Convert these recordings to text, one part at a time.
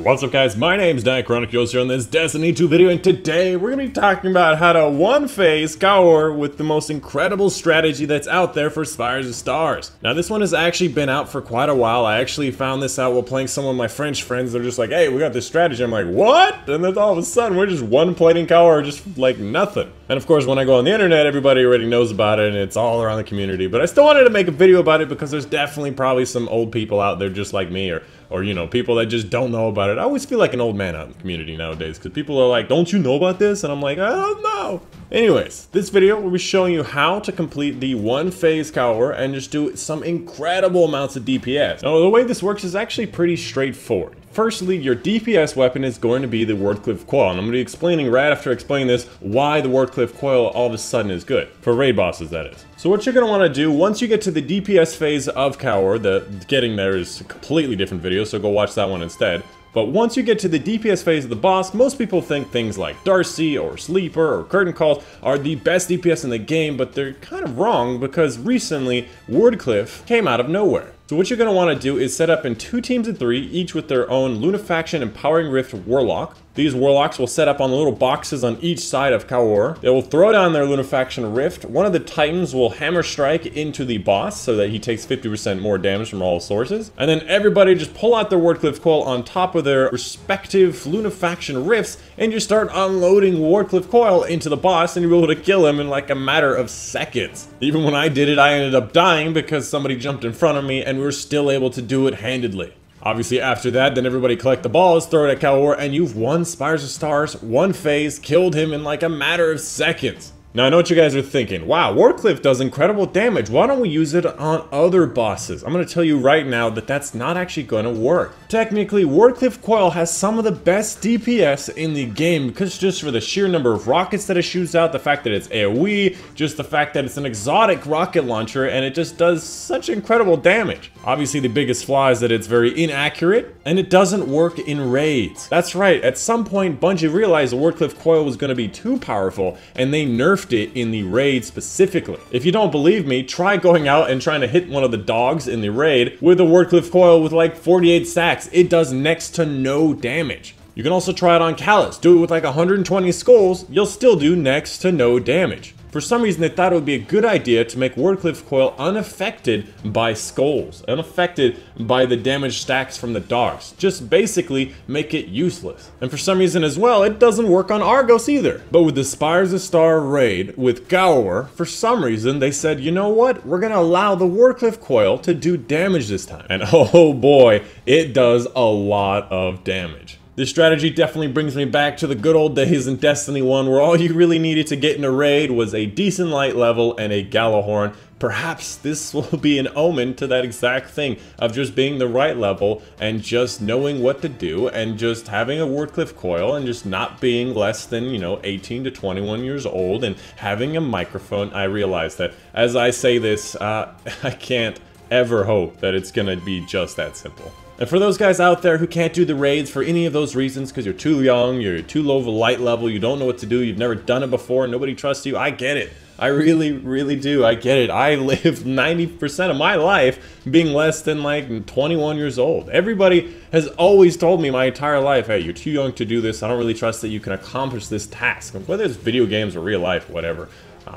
What's up guys, my name's Dychronic here on this Destiny 2 video, and today we're going to be talking about how to one-phase Cower with the most incredible strategy that's out there for Spires and Stars. Now this one has actually been out for quite a while. I actually found this out while playing some of my French friends. They're just like, hey, we got this strategy. I'm like, what? And then all of a sudden we're just one-plating Cower just like nothing. And of course when I go on the internet, everybody already knows about it and it's all around the community. But I still wanted to make a video about it because there's definitely probably some old people out there just like me, or you know, people that just don't know about it. I always feel like an old man out in the community nowadays because people are like, don't you know about this? And I'm like, I don't know. Anyways, this video will be showing you how to complete the one-phase Cower and just do some incredible amounts of DPS. Now, the way this works is actually pretty straightforward. Firstly, your DPS weapon is going to be the Wardcliff Coil, and I'm going to be explaining right after explaining this why the Wardcliff Coil all of a sudden is good. For raid bosses, that is. So what you're going to want to do, once you get to the DPS phase of Cower, getting there is a completely different video, so go watch that one instead. But once you get to the DPS phase of the boss, most people think things like Darcy or Sleeper or Curtain Calls are the best DPS in the game, but they're kind of wrong because recently Wardcliff came out of nowhere. So what you're going to want to do is set up in 2 teams of 3, each with their own Lunafaction Empowering Rift Warlock. These Warlocks will set up on the little boxes on each side of Cower. They will throw down their Lunafaction Rift. One of the Titans will hammer strike into the boss so that he takes 50% more damage from all sources. And then everybody just pull out their Wardcliff Coil on top of their respective Lunafaction Rifts and you start unloading Wardcliff Coil into the boss and you're able to kill him in like a matter of seconds. Even when I did it, I ended up dying because somebody jumped in front of me and we were still able to do it handedly. Obviously after that, then everybody collect the balls, throw it at Cower, and you've won Spires of Stars, one phase, killed him in like a matter of seconds. Now I know what you guys are thinking, wow, Wardcliff does incredible damage, why don't we use it on other bosses? I'm going to tell you right now that that's not actually going to work. Technically, Wardcliff Coil has some of the best DPS in the game because just for the sheer number of rockets that it shoots out, the fact that it's AoE, just the fact that it's an exotic rocket launcher, and it just does such incredible damage. Obviously the biggest flaw is that it's very inaccurate, and it doesn't work in raids. That's right, at some point Bungie realized the Wardcliff Coil was going to be too powerful, and they nerfed it in the raid specifically. If you don't believe me, try going out and trying to hit one of the dogs in the raid with a Wardcliff Coil with like 48 stacks. It does next to no damage. You can also try it on Callus. Do it with like 120 skulls, you'll still do next to no damage. For some reason, they thought it would be a good idea to make Wardcliff Coil unaffected by skulls, unaffected by the damage stacks from the dogs. Just basically make it useless. And for some reason as well, it doesn't work on Argos either. But with the Spires of Star raid with Cower, for some reason they said, you know what? We're gonna allow the Wardcliff Coil to do damage this time. And oh boy, it does a lot of damage. This strategy definitely brings me back to the good old days in Destiny 1 where all you really needed to get in a raid was a decent light level and a Gallahorn. Perhaps this will be an omen to that exact thing of just being the right level and just knowing what to do and just having a Wardcliff Coil and just not being less than, you know, 18 to 21 years old and having a microphone. I realize that as I say this, I can't ever hope that it's gonna be just that simple. And for those guys out there who can't do the raids for any of those reasons, because you're too young, you're too low of a light level, you don't know what to do, you've never done it before, nobody trusts you, I get it. I really, really do. I get it. I lived 90% of my life being less than like 21 years old. Everybody has always told me my entire life, hey, you're too young to do this, I don't really trust that you can accomplish this task. Whether it's video games or real life, whatever.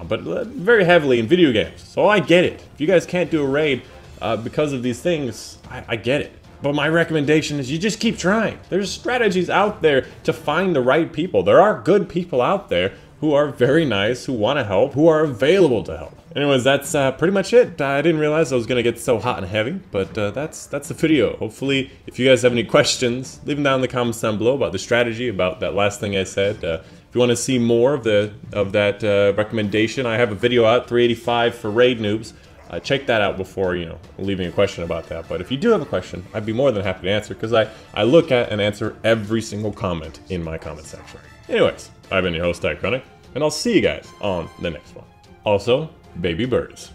But very heavily in video games. So I get it. If you guys can't do a raid because of these things, I get it. But my recommendation is you just keep trying. There's strategies out there to find the right people. There are good people out there who are very nice, who want to help, who are available to help. Anyways, that's pretty much it. I didn't realize I was going to get so hot and heavy, but that's the video. Hopefully, if you guys have any questions, leave them down in the comments down below about the strategy, about that last thing I said. If you want to see more of that recommendation, I have a video out, 385 for raid noobs. Check that out before, you know, leaving a question about that. But if you do have a question, I'd be more than happy to answer because I look at and answer every single comment in my comment section. Anyways, I've been your host, Dychronic, and I'll see you guys on the next one. Also, baby birds.